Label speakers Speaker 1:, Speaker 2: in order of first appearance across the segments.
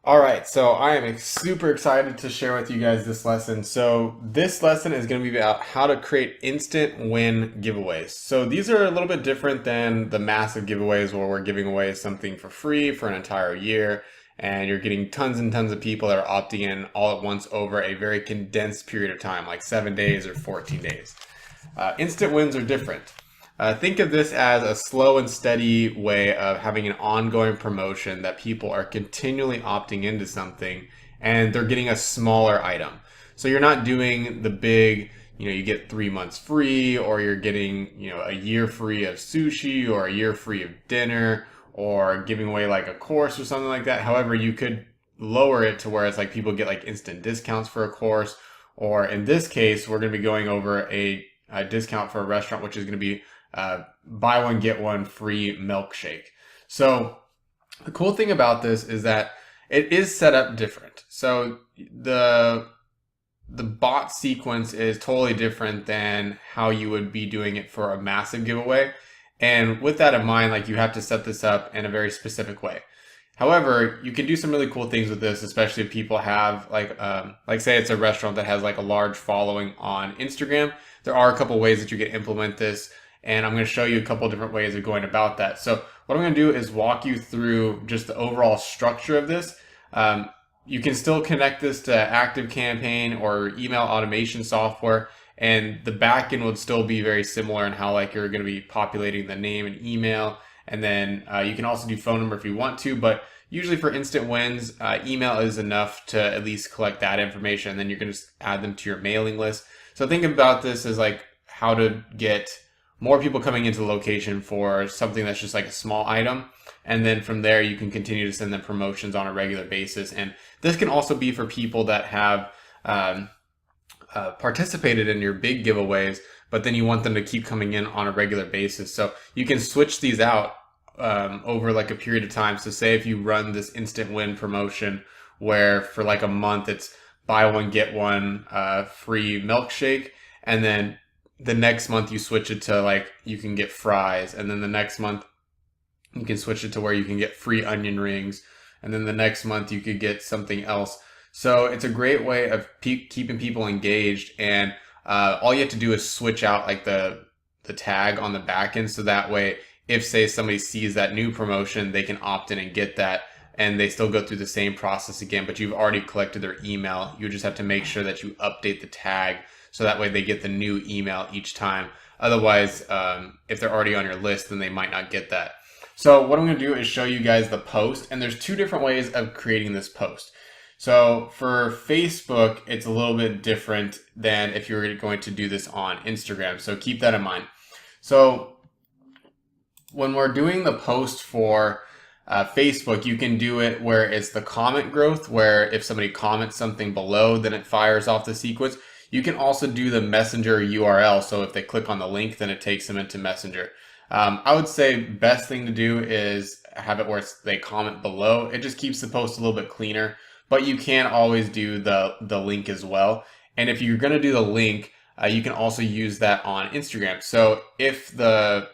Speaker 1: All right, so I am super excited to share with you guys this lesson. So this lesson is going to be about how to create instant win giveaways. So these are a little bit different than the massive giveaways where we're giving away something for free for an entire year and you're getting tons and tons of people that are opting in all at once over a very condensed period of time, like 7 days or 14 days. Instant wins are different. Think of this as a slow and steady way of having an ongoing promotion that people are continually opting into something and they're getting a smaller item. So you're not doing the big, you get 3 months free or you're getting, a year free of sushi or a year free of dinner or giving away like a course or something like that. However, you could lower it to where it's like people get like instant discounts for a course. Or in this case, we're going to be going over a discount for a restaurant, which is going to be buy one get one free milkshake. So the cool thing about this is that it is set up different. So the bot sequence is totally different than how you would be doing it for a massive giveaway. And with that in mind, like you have to set this up in a very specific way. However, you can do some really cool things with this, especially if people have like say it's a restaurant that has like a large following on Instagram. There are a couple ways that you can implement this, and I'm going to show you a couple different ways of going about that. So what I'm going to do is walk you through just the overall structure of this. You can still connect this to ActiveCampaign or email automation software, and the backend would still be very similar in how like you're going to be populating the name and email. And then you can also do phone number if you want to, but usually for instant wins, email is enough to at least collect that information. And then you can just add them to your mailing list. So think about this as like how to get more people coming into the location for something that's just like a small item. And then from there, you can continue to send them promotions on a regular basis. And this can also be for people that have participated in your big giveaways, but then you want them to keep coming in on a regular basis. So you can switch these out over like a period of time. So say if you run this instant win promotion where for like a month it's buy one get one free milkshake, and then the next month you switch it to like you can get fries, and then the next month you can switch it to where you can get free onion rings, and then the next month you could get something else. So it's a great way of keeping people engaged, and all you have to do is switch out like the tag on the back end, so that way if say somebody sees that new promotion, they can opt in and get that, and they still go through the same process again, but you've already collected their email. You just have to make sure that you update the tag so that way they get the new email each time. Otherwise, if they're already on your list, then they might not get that. So what I'm going to do is show you guys the post, and there's two different ways of creating this post. So for Facebook, it's a little bit different than if you're going to do this on Instagram. So keep that in mind. So when we're doing the post for Facebook, you can do it where it's the comment growth, where if somebody comments something below, then it fires off the sequence. You can also do the Messenger URL. So if they click on the link, then it takes them into Messenger. I would say best thing to do is have it where they comment below. It just keeps the post a little bit cleaner, but you can always do the link as well. And if you're going to do the link, you can also use that on Instagram. So if the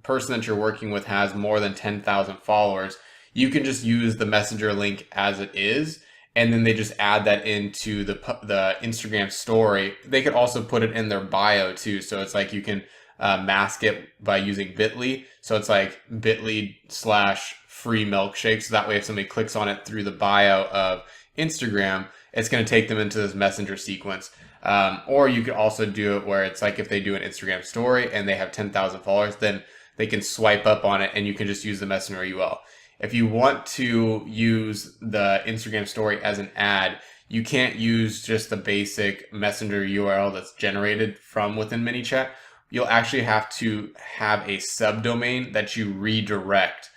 Speaker 1: person that you're working with has more than 10,000 followers, you can just use the Messenger link as it is, and then they just add that into the Instagram story. They could also put it in their bio too. So it's like you can mask it by using Bitly. So it's like Bitly/free milkshake. So that way if somebody clicks on it through the bio of Instagram, it's going to take them into this Messenger sequence. Or you could also do it where it's like if they do an Instagram story and they have 10,000 followers, then they can swipe up on it and you can just use the Messenger URL. If you want to use the Instagram story as an ad, you can't use just the basic Messenger URL that's generated from within ManyChat. You'll actually have to have a subdomain that you redirect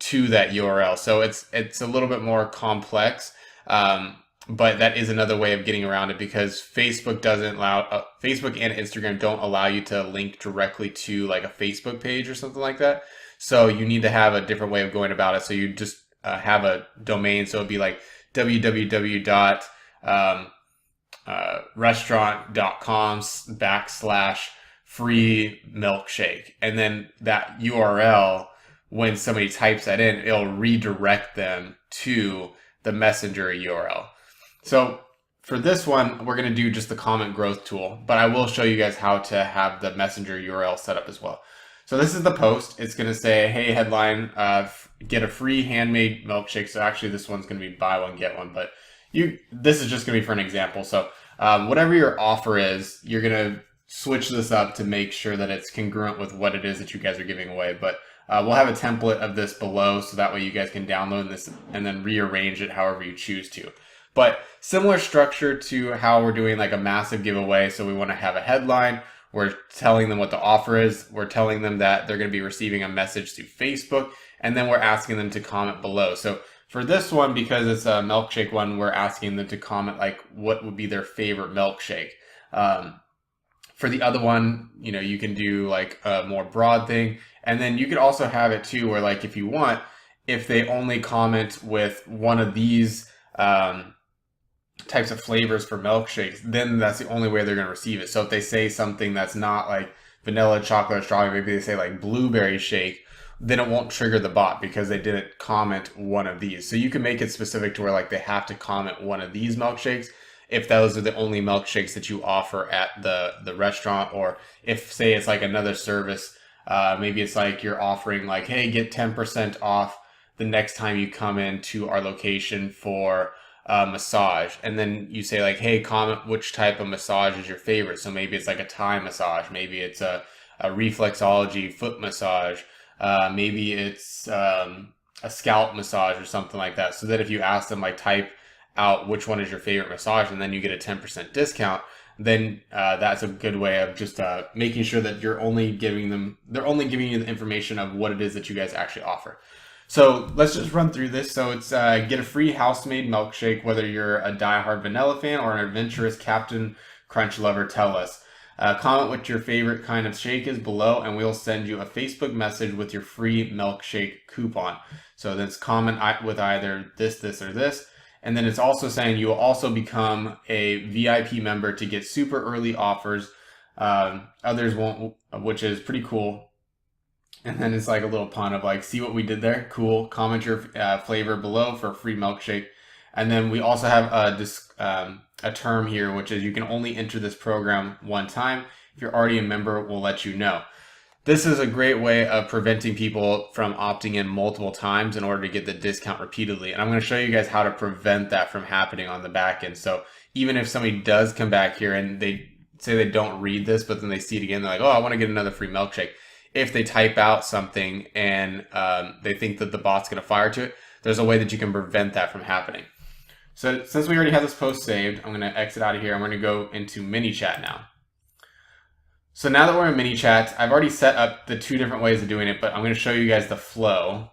Speaker 1: to that URL. So it's a little bit more complex, but that is another way of getting around it because Facebook doesn't allow, Facebook and Instagram don't allow you to link directly to like a Facebook page or something like that. So you need to have a different way of going about it. So you just have a domain. So it'd be like www.restaurant.com/free milkshake. And then that URL, when somebody types that in, it'll redirect them to the messenger URL. So for this one, we're going to do just the comment growth tool, but I will show you guys how to have the messenger URL set up as well. So this is the post. It's going to say, hey, headline, get a free handmade milkshake. So actually this one's going to be buy one, get one, but this is just going to be for an example. So whatever your offer is, you're going to switch this up to make sure that it's congruent with what it is that you guys are giving away. But we'll have a template of this below, so that way you guys can download this and then rearrange it however you choose to. But similar structure to how we're doing like a massive giveaway. So we want to have a headline. We're telling them what the offer is. We're telling them that they're going to be receiving a message through Facebook, and then we're asking them to comment below. So for this one, because it's a milkshake one, we're asking them to comment like what would be their favorite milkshake. For the other one, you know, you can do like a more broad thing. And then you could also have it too, where like if you want, if they only comment with one of these types of flavors for milkshakes, then that's the only way they're going to receive it. So if they say something that's not like vanilla, chocolate, or strawberry, maybe they say like blueberry shake, then it won't trigger the bot because they didn't comment one of these. So you can make it specific to where like they have to comment one of these milkshakes if those are the only milkshakes that you offer at the restaurant. Or if say it's like another service, maybe it's like you're offering like, hey, get 10% off the next time you come into our location for massage, and then you say like, hey, comment which type of massage is your favorite. So maybe it's like a Thai massage, maybe it's a reflexology foot massage, maybe it's a scalp massage or something like that. So that if you ask them like type out which one is your favorite massage, and then you get a 10% discount, then that's a good way of just making sure that they're only giving you the information of what it is that you guys actually offer. So let's just run through this. So it's get a free house-made milkshake, whether you're a die-hard vanilla fan or an adventurous Captain Crunch lover, tell us. Comment what your favorite kind of shake is below, and we'll send you a Facebook message with your free milkshake coupon. So that's comment with either this, or this. And then it's also saying you will also become a VIP member to get super early offers. Others won't, which is pretty cool. And then it's like a little pun of like, see what we did there? Cool. Comment your flavor below for a free milkshake. And then we also have a term here, which is you can only enter this program one time. If you're already a member, we'll let you know. This is a great way of preventing people from opting in multiple times in order to get the discount repeatedly. And I'm going to show you guys how to prevent that from happening on the back end. So even if somebody does come back here and they say they don't read this, but then they see it again, they're like, oh, I want to get another free milkshake. If they type out something and they think that the bot's going to fire to it, there's a way that you can prevent that from happening. So since we already have this post saved, I'm going to exit out of here. I'm going to go into ManyChat now. So now that we're in ManyChat, I've already set up the two different ways of doing it, but I'm going to show you guys the flow.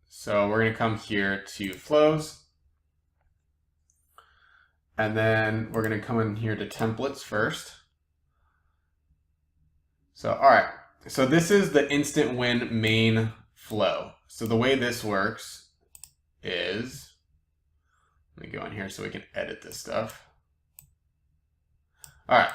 Speaker 1: So we're going to come here to flows. And then we're going to come in here to templates first. So, all right. So this is the Instant Win main flow. So the way this works is, let me go in here so we can edit this stuff. All right.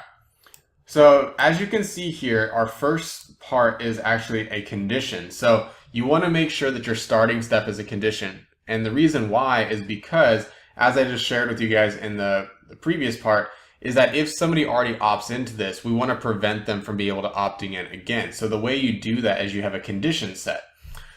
Speaker 1: So as you can see here, our first part is actually a condition. So you want to make sure that your starting step is a condition. And the reason why is because, as I just shared with you guys in the previous part, is that if somebody already opts into this, we want to prevent them from being able to opting in again. So the way you do that is you have a condition set.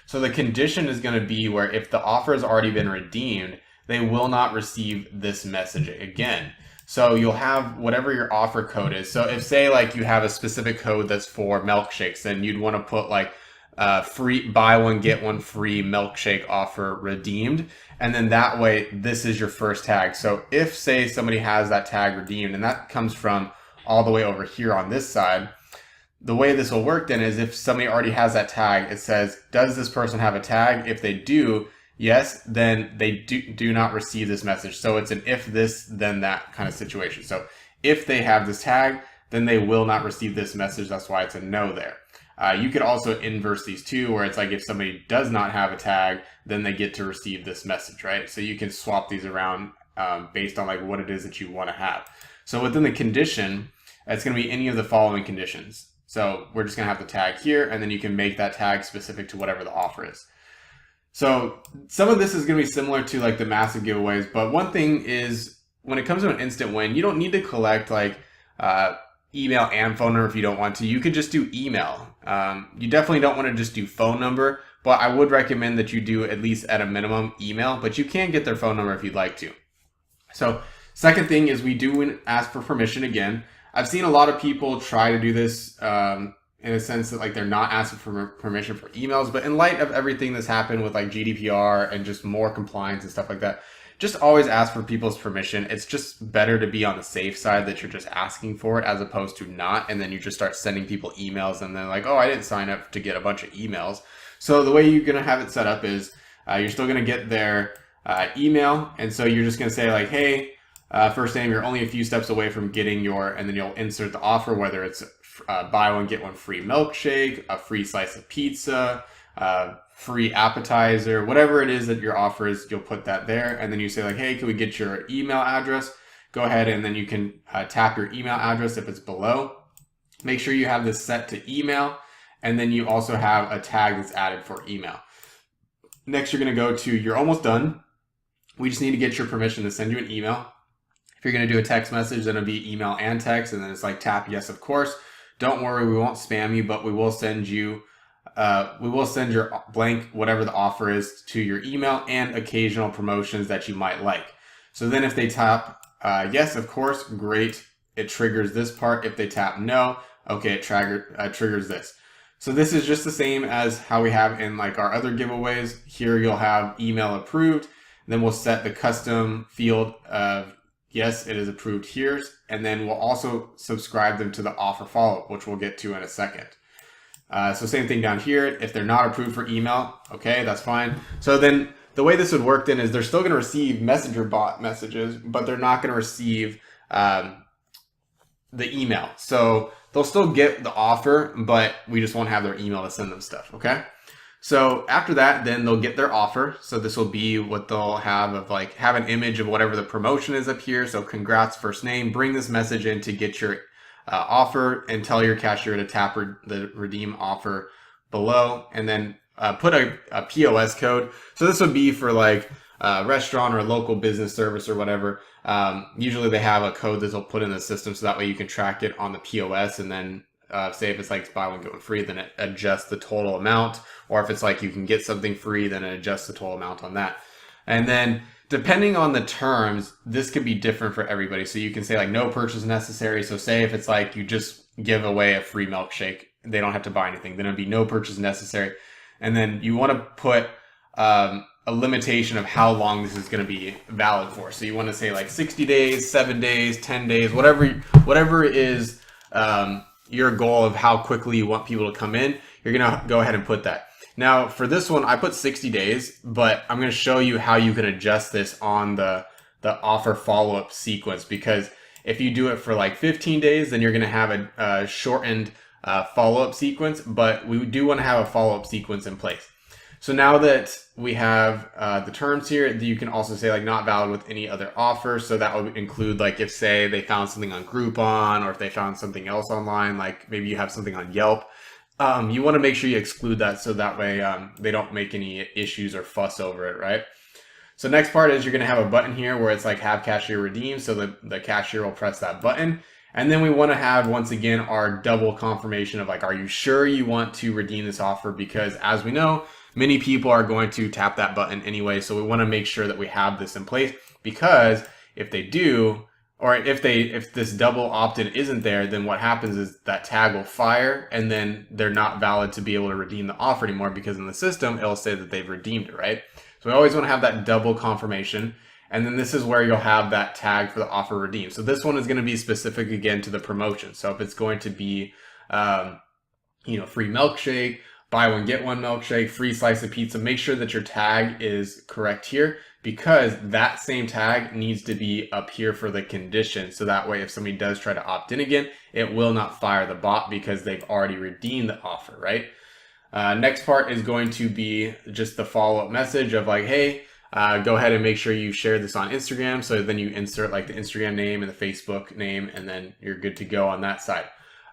Speaker 1: So the condition is going to be where if the offer has already been redeemed, they will not receive this message again. So you'll have whatever your offer code is. So if say like you have a specific code that's for milkshakes, then you'd want to put like free buy one, get one free milkshake offer redeemed. And then that way, this is your first tag. So if say somebody has that tag redeemed, and that comes from all the way over here on this side, the way this will work then is if somebody already has that tag, it says, does this person have a tag? If they do, yes, then they do not receive this message. So it's an if this, then that kind of situation. So if they have this tag, then they will not receive this message. That's why it's a no there. You could also inverse these two, where it's like if somebody does not have a tag, then they get to receive this message, right? So you can swap these around based on like what it is that you want to have. So within the condition, it's going to be any of the following conditions. So we're just going to have the tag here, and then you can make that tag specific to whatever the offer is. So some of this is going to be similar to like the massive giveaways, but one thing is when it comes to an instant win, you don't need to collect like email and phone number if you don't want to. You could just do email. You definitely don't want to just do phone number, but I would recommend that you do at least at a minimum email, but you can get their phone number if you'd like to. So second thing is we do ask for permission again. I've seen a lot of people try to do this in a sense that like they're not asking for permission for emails, but in light of everything that's happened with like GDPR and just more compliance and stuff like that, just always ask for people's permission. It's just better to be on the safe side that you're just asking for it as opposed to not, and then you just start sending people emails and they're like, oh, I didn't sign up to get a bunch of emails. So the way you're going to have it set up is you're still going to get their email, and so you're just going to say like, hey, first name, you're only a few steps away from getting your, and then you'll insert the offer, whether it's buy one, get one free milkshake, a free slice of pizza, free appetizer, whatever it is that your offer is, you'll put that there. And then you say like, hey, can we get your email address? Go ahead and then you can tap your email address if it's below. Make sure you have this set to email. And then you also have a tag that's added for email. Next, you're going to go to, you're almost done. We just need to get your permission to send you an email. If you're going to do a text message, then it'll be email and text. And then it's like tap yes, of course. Don't worry, we won't spam you, but we will send you, your blank, whatever the offer is, to your email and occasional promotions that you might like. So then if they tap yes, of course, great. It triggers this part. If they tap no, okay, it triggers this. So this is just the same as how we have in like our other giveaways. Here you'll have email approved. Then we'll set the custom field of yes, it is approved here. And then we'll also subscribe them to the offer follow-up, which we'll get to in a second. So same thing down here. If they're not approved for email, okay, that's fine. So then the way this would work then is they're still going to receive messenger bot messages, but they're not going to receive the email. So they'll still get the offer, but we just won't have their email to send them stuff, okay? So after that, then they'll get their offer. So this will be what they'll have of like, have an image of whatever the promotion is up here. So congrats, first name, bring this message in to get your offer and tell your cashier to tap the redeem offer below, and then put a POS code. So this would be for like a restaurant or a local business service or whatever. Usually they have a code that they'll put in the system so that way you can track it on the POS, and then say if it's like buy one, get one free, then it adjusts the total amount. Or if it's like you can get something free, then it adjusts the total amount on that. And then depending on the terms, this could be different for everybody. So you can say like no purchase necessary. So say if it's like you just give away a free milkshake, they don't have to buy anything, then it'd be no purchase necessary. And then you want to put a limitation of how long this is going to be valid for. So you want to say like 60 days, 7 days, 10 days, whatever is your goal of how quickly you want people to come in, you're going to go ahead and put that. Now for this one, I put 60 days, but I'm going to show you how you can adjust this on the offer follow-up sequence, because if you do it for like 15 days, then you're going to have a shortened follow-up sequence, but we do want to have a follow-up sequence in place. So now that we have the terms here, you can also say like not valid with any other offer. So that would include like if say they found something on Groupon, or if they found something else online, like maybe you have something on Yelp. You want to make sure you exclude that so that way they don't make any issues or fuss over it, right? So next part is you're going to have a button here where it's like have cashier redeem. So the cashier will press that button. And then we want to have, once again, our double confirmation of like, are you sure you want to redeem this offer? Because as we know, many people are going to tap that button anyway. So we want to make sure that we have this in place, because if they do, or if this double opt-in isn't there, then what happens is that tag will fire, and then they're not valid to be able to redeem the offer anymore, because in the system, it'll say that they've redeemed it, right? So we always want to have that double confirmation. And then this is where you'll have that tag for the offer redeem. So this one is going to be specific again to the promotion. So if it's going to be, free milkshake, buy one, get one milkshake, free slice of pizza, make sure that your tag is correct here, because that same tag needs to be up here for the condition. So that way, if somebody does try to opt in again, it will not fire the bot because they've already redeemed the offer, right? Next part is going to be just the follow-up message of like, hey, go ahead and make sure you share this on Instagram. So then you insert like the Instagram name and the Facebook name, and then you're good to go on that side.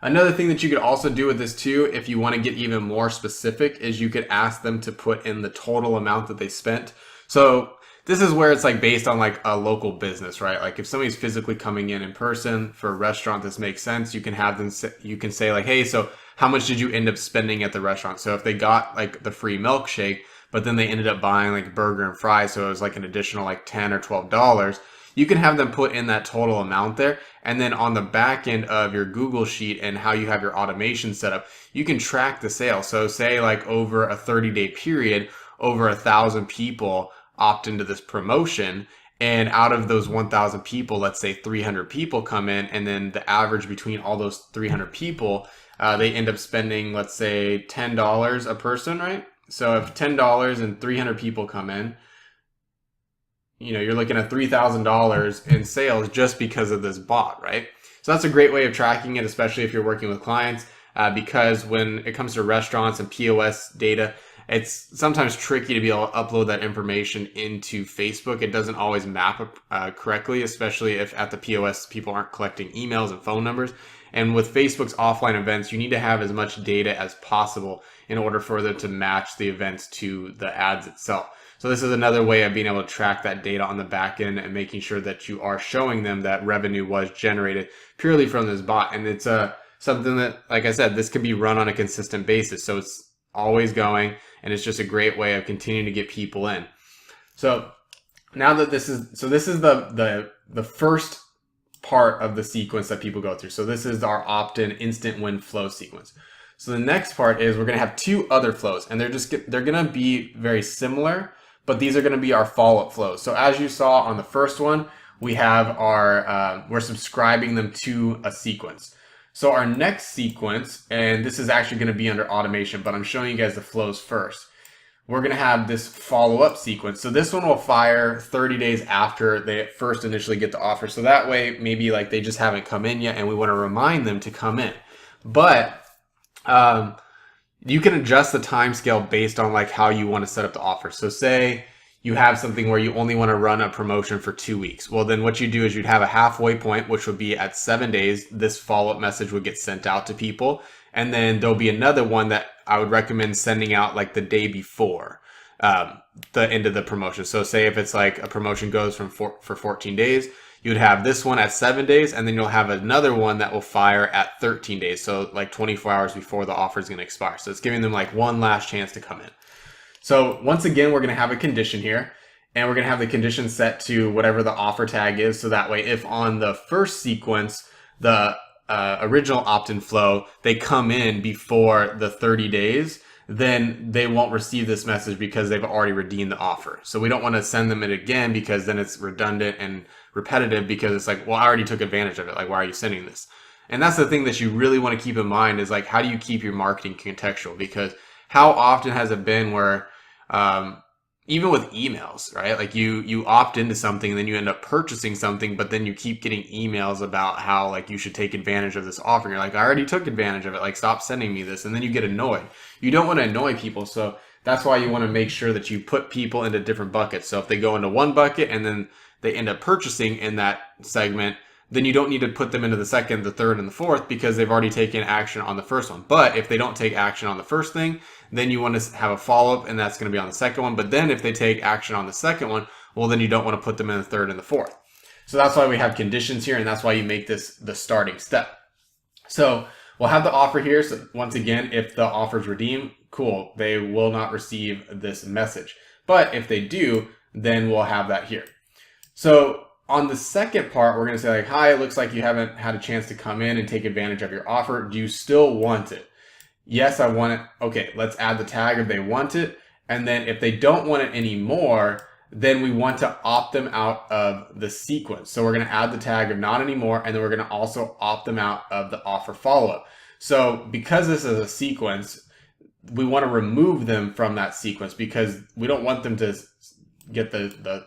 Speaker 1: Another thing that you could also do with this too, if you want to get even more specific, is you could ask them to put in the total amount that they spent. So this is where it's like based on like a local business, right? Like if somebody's physically coming in person for a restaurant, this makes sense. You can have them, you can say like, hey, so how much did you end up spending at the restaurant? So if they got like the free milkshake, but then they ended up buying like a burger and fries, so it was like an additional like $10 or $12, you can have them put in that total amount there. And then on the back end of your Google Sheet and how you have your automation set up, you can track the sales. So say like over a 30-day period, over 1,000 people opt into this promotion. And out of those 1,000 people, let's say 300 people come in, and then the average between all those 300 people, they end up spending, let's say $10 a person, right? So if $10 and 300 people come in, you're looking at $3,000 in sales just because of this bot, right? So that's a great way of tracking it, especially if you're working with clients, because when it comes to restaurants and POS data, it's sometimes tricky to be able to upload that information into Facebook. It doesn't always map correctly, especially if at the POS people aren't collecting emails and phone numbers. And with Facebook's offline events, you need to have as much data as possible in order for them to match the events to the ads itself. So this is another way of being able to track that data on the back end and making sure that you are showing them that revenue was generated purely from this bot. And it's something that, like I said, this can be run on a consistent basis. So it's always going, and it's just a great way of continuing to get people in. So now that this is the first part of the sequence that people go through. So this is our opt-in instant win flow sequence. So the next part is we're going to have two other flows, and they're going to be very similar, but these are going to be our follow-up flows. So as you saw on the first one, we have our, we're subscribing them to a sequence. So our next sequence, and this is actually going to be under automation, but I'm showing you guys the flows first. We're going to have this follow-up sequence. So this one will fire 30 days after they first initially get the offer. So that way, maybe like they just haven't come in yet and we want to remind them to come in. But you can adjust the time scale based on like how you want to set up the offer. So say you have something where you only want to run a promotion for 2 weeks. Well, then what you do is you'd have a halfway point, which would be at 7 days. This follow-up message would get sent out to people. And then there'll be another one that I would recommend sending out like the day before the end of the promotion. So say if it's like a promotion goes for 14 days, you'd have this one at 7 days, and then you'll have another one that will fire at 13 days. So like 24 hours before the offer is going to expire. So it's giving them like one last chance to come in. So once again, we're going to have a condition here, and we're going to have the condition set to whatever the offer tag is. So that way, if on the first sequence, the original opt-in flow, they come in before the 30 days, then they won't receive this message because they've already redeemed the offer. So we don't want to send them it again, because then it's redundant and repetitive, because it's like, well, I already took advantage of it. Like, why are you sending this? And that's the thing that you really want to keep in mind is like, how do you keep your marketing contextual? Because how often has it been where, even with emails, right? Like you opt into something and then you end up purchasing something, but then you keep getting emails about how like you should take advantage of this offer. You're like, I already took advantage of it. Like, stop sending me this. And then you get annoyed. You don't want to annoy people. So that's why you want to make sure that you put people into different buckets. So if they go into one bucket and then they end up purchasing in that segment, then you don't need to put them into the second, the third, and the fourth, because they've already taken action on the first one. But if they don't take action on the first thing, then you want to have a follow-up, and that's going to be on the second one. But then if they take action on the second one, well, then you don't want to put them in the third and the fourth. So that's why we have conditions here, and that's why you make this the starting step. So we'll have the offer here. So once again, if the offer is redeemed, cool, they will not receive this message. But if they do, then we'll have that here. So on the second part, we're going to say like, hi, it looks like you haven't had a chance to come in and take advantage of your offer. Do you still want it? Yes, I want it. Okay, let's add the tag if they want it. And then if they don't want it anymore, then we want to opt them out of the sequence. So we're going to add the tag of not anymore, and then we're going to also opt them out of the offer follow-up. So because this is a sequence, we want to remove them from that sequence because we don't want them to get the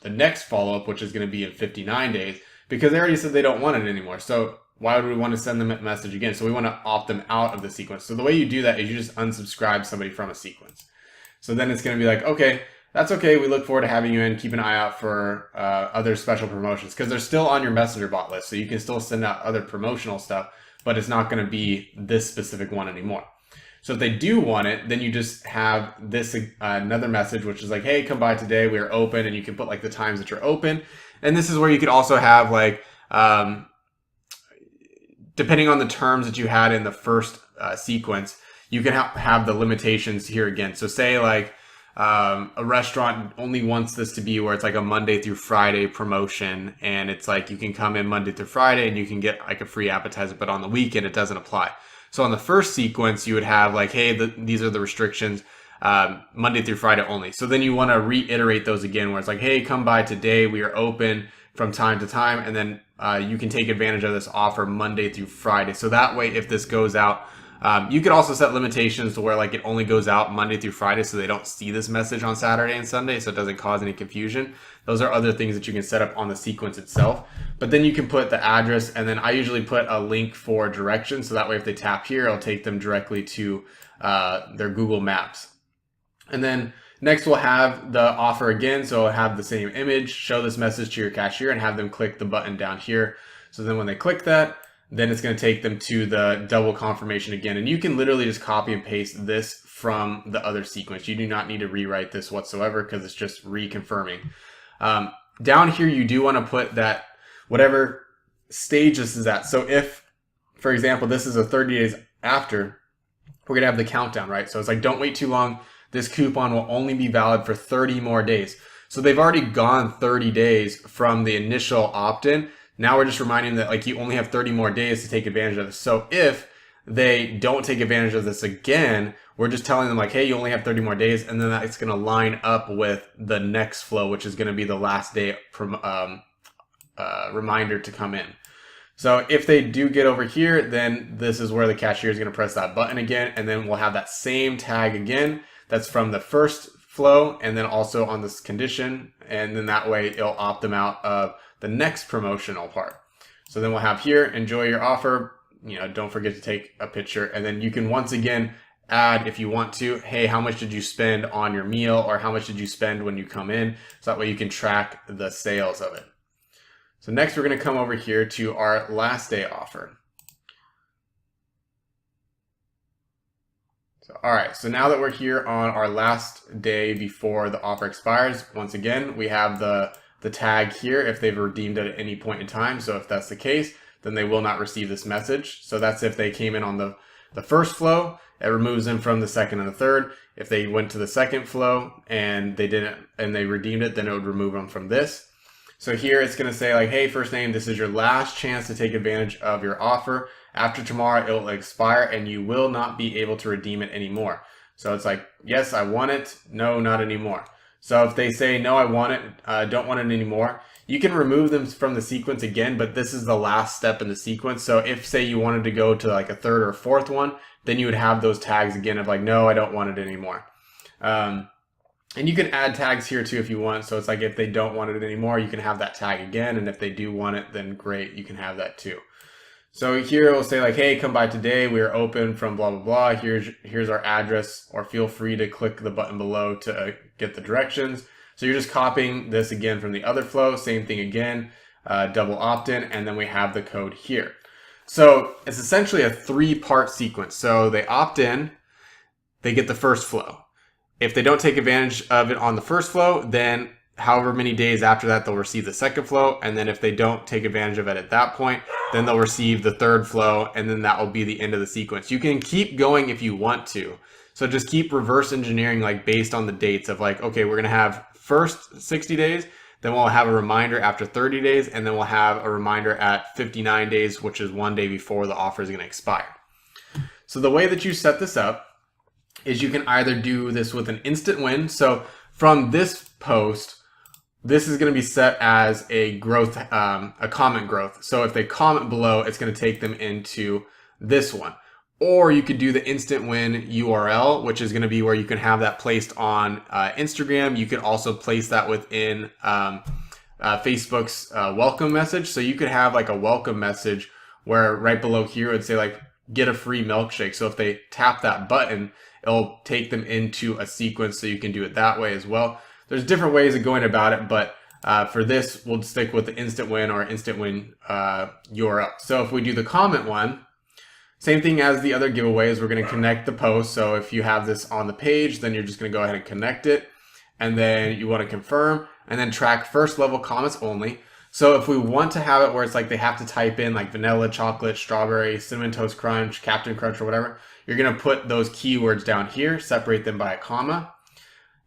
Speaker 1: next follow-up, which is going to be in 59 days, because they already said they don't want it anymore. So why would we want to send them a message again? So we want to opt them out of the sequence. So the way you do that is you just unsubscribe somebody from a sequence. So then it's going to be like, okay, that's okay. We look forward to having you in. Keep an eye out for other special promotions, because they're still on your messenger bot list. So you can still send out other promotional stuff, but it's not going to be this specific one anymore. So if they do want it, then you just have this another message, which is like, hey, come by today. We are open, and you can put like the times that you're open. And this is where you could also have like, depending on the terms that you had in the first sequence, you can have the limitations here again. So say like a restaurant only wants this to be where it's like a Monday through Friday promotion, and it's like you can come in Monday through Friday and you can get like a free appetizer, but on the weekend it doesn't apply. So on the first sequence, you would have like, hey, these are the restrictions, Monday through Friday only. So then you want to reiterate those again, where it's like, hey, come by today. We are open from time to time. And then you can take advantage of this offer Monday through Friday. So that way, if this goes out, you could also set limitations to where like it only goes out Monday through Friday, so they don't see this message on Saturday and Sunday, so it doesn't cause any confusion. Those are other things that you can set up on the sequence itself. But then you can put the address, and then I usually put a link for directions, so that way if they tap here, it'll take them directly to their Google Maps. And then next we'll have the offer again, so I'll have the same image, show this message to your cashier, and have them click the button down here. So then when they click that, then it's going to take them to the double confirmation again. And you can literally just copy and paste this from the other sequence. You do not need to rewrite this whatsoever because it's just reconfirming. Down here, you do want to put that whatever stage this is at. So if, for example, this is a 30 days after, we're going to have the countdown, right? So it's like, don't wait too long. This coupon will only be valid for 30 more days. So they've already gone 30 days from the initial opt-in. Now we're just reminding them that like you only have 30 more days to take advantage of this. So if they don't take advantage of this again, we're just telling them like, hey, you only have 30 more days. And then that's going to line up with the next flow, which is going to be the last day reminder to come in. So if they do get over here, then this is where the cashier is going to press that button again. And then we'll have that same tag again. That's from the first flow and then also on this condition. And then that way it'll opt them out of the next promotional part. So then we'll have here, enjoy your offer. Don't forget to take a picture. And then you can once again add, if you want to, hey, how much did you spend on your meal, or how much did you spend when you come in? So that way you can track the sales of it. So next we're going to come over here to our last day offer. So, all right, so now that we're here on our last day before the offer expires, once again, we have the tag here if they've redeemed it at any point in time. So if that's the case, then they will not receive this message. So that's if they came in on the first flow, it removes them from the second and the third. If they went to the second flow and they redeemed it, then it would remove them from this. So here it's going to say like, hey, first name, this is your last chance to take advantage of your offer. After tomorrow, it will expire and you will not be able to redeem it anymore. So it's like, yes, I want it. No, not anymore. So if they say, no, I want it, don't want it anymore, you can remove them from the sequence again, but this is the last step in the sequence. So if, say, you wanted to go to like a third or fourth one, then you would have those tags again of like, no, I don't want it anymore. And you can add tags here too if you want. So it's like if they don't want it anymore, you can have that tag again. And if they do want it, then great, you can have that too. So here it will say like, hey, come by today. We are open from blah, blah, blah. Here's our address, or feel free to click the button below to get the directions. So you're just copying this again from the other flow. Same thing again, double opt-in, and then we have the code here. So it's essentially a 3-part sequence. So they opt in, they get the first flow. If they don't take advantage of it on the first flow, then however many days after that, they'll receive the second flow. And then if they don't take advantage of it at that point, then they'll receive the third flow, and then that will be the end of the sequence. You can keep going if you want to. So just keep reverse engineering like based on the dates of like, okay, we're going to have first 60 days, then we'll have a reminder after 30 days, and then we'll have a reminder at 59 days, which is 1 day before the offer is going to expire. So the way that you set this up is you can either do this with an instant win. So from this post, this is going to be set as a growth, a comment growth. So if they comment below, it's going to take them into this one. Or you could do the instant win URL, which is going to be where you can have that placed on Instagram. You could also place that within Facebook's welcome message. So you could have like a welcome message where right below here it would say like, get a free milkshake. So if they tap that button, it'll take them into a sequence. So you can do it that way as well. There's different ways of going about it, but for this, we'll stick with the instant win or instant win URL. So if we do the comment one, Same thing as the other giveaways, we're going to connect the post. So if you have this on the page, then you're just going to go ahead and connect it. And then you want to confirm and then track first level comments only. So if we want to have it where it's like they have to type in like vanilla, chocolate, strawberry, cinnamon toast crunch, Captain Crunch, or whatever, you're going to put those keywords down here, separate them by a comma.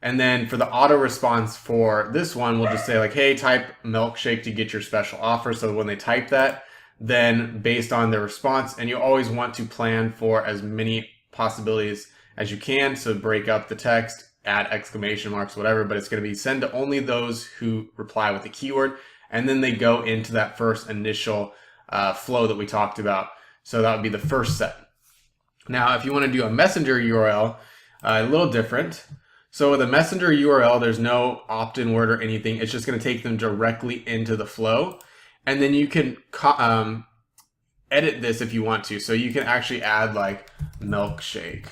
Speaker 1: And then for the auto response for this one, we'll just say like, hey, type milkshake to get your special offer. So when they type that, then based on their response, and you always want to plan for as many possibilities as you can. So break up the text, add exclamation marks, whatever, but it's going to be send to only those who reply with the keyword. And then they go into that first initial flow that we talked about. So that would be the first set. Now, if you want to do a messenger URL, a little different. So with a messenger URL, there's no opt-in word or anything. It's just going to take them directly into the flow. And then you can edit this if you want to. So you can actually add like milkshake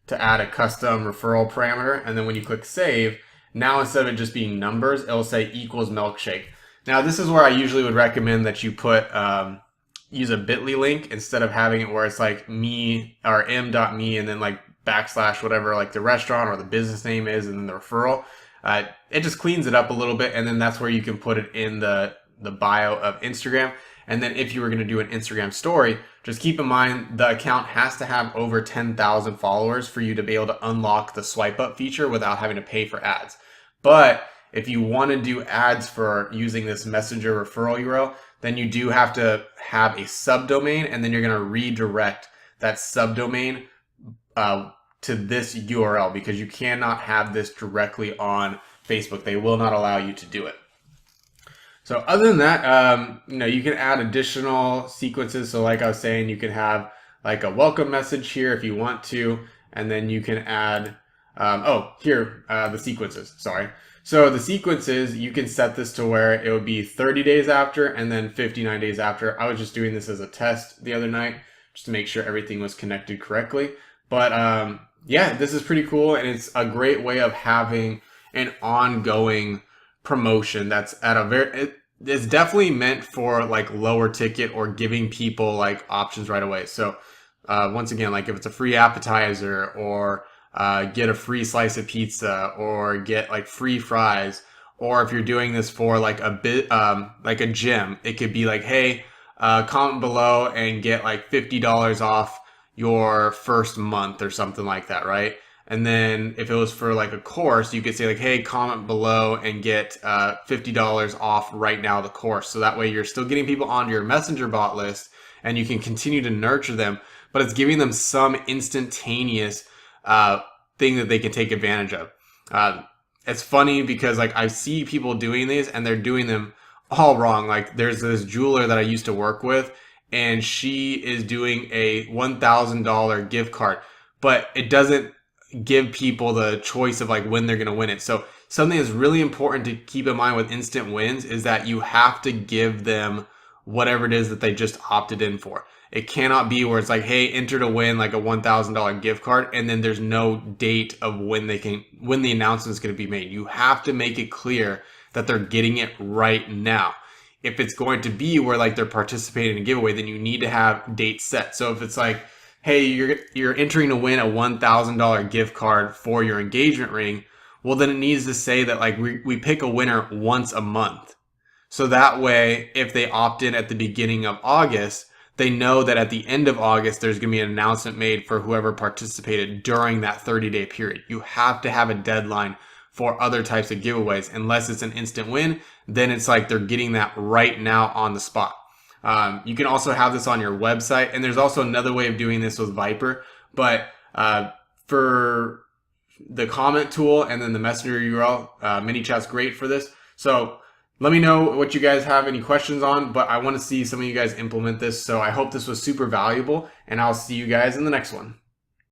Speaker 1: to add a custom referral parameter. And then when you click save, now instead of it just being numbers, it'll say equals milkshake. Now this is where I usually would recommend that you put use a bit.ly link instead of having it where it's like me or m.me and then like backslash whatever like the restaurant or the business name is and then the referral. It just cleans it up a little bit, and then that's where you can put it in the bio of Instagram. And then if you were going to do an Instagram story, just keep in mind the account has to have over 10,000 followers for you to be able to unlock the swipe up feature without having to pay for ads. But if you want to do ads for using this messenger referral URL, then you do have to have a subdomain, and then you're going to redirect that subdomain to this URL because you cannot have this directly on Facebook. They will not allow you to do it. So other than that, you can add additional sequences. So like I was saying, you can have like a welcome message here if you want to, and then you can add, the sequences, sorry. So the sequences, you can set this to where it would be 30 days after and then 59 days after. I was just doing this as a test the other night just to make sure everything was connected correctly. But yeah, this is pretty cool, and it's a great way of having an ongoing promotion that's at a it's definitely meant for like lower ticket or giving people like options right away. So once again, like if it's a free appetizer or get a free slice of pizza or get like free fries, or if you're doing this for like a bit like a gym, it could be like, hey, comment below and get like $50 off your first month or something like that, right? And then if it was for like a course, you could say like, hey, comment below and get $50 off right now the course. So that way you're still getting people onto your messenger bot list and you can continue to nurture them, but it's giving them some instantaneous thing that they can take advantage of. It's funny because like I see people doing these and they're doing them all wrong. Like there's this jeweler that I used to work with, and she is doing a $1,000 gift card, but it doesn't give people the choice of like when they're going to win it. So something that's really important to keep in mind with instant wins is that you have to give them whatever it is that they just opted in for. It cannot be where it's like, hey, enter to win like a $1,000 gift card, and then there's no date of when the announcement is going to be made. You have to make it clear that they're getting it right now. If it's going to be where like they're participating in a giveaway, then you need to have dates set. So if it's like, hey, you're entering to win a $1,000 gift card for your engagement ring, well, then it needs to say that like we pick a winner once a month. So that way, if they opt in at the beginning of August, they know that at the end of August, there's going to be an announcement made for whoever participated during that 30-day period. You have to have a deadline for other types of giveaways. Unless it's an instant win, then it's like they're getting that right now on the spot. You can also have this on your website, and there's also another way of doing this with Viper, but for the comment tool and then the messenger URL, ManyChat's great for this. So let me know what you guys have any questions on, but I want to see some of you guys implement this. So I hope this was super valuable, and I'll see you guys in the next one.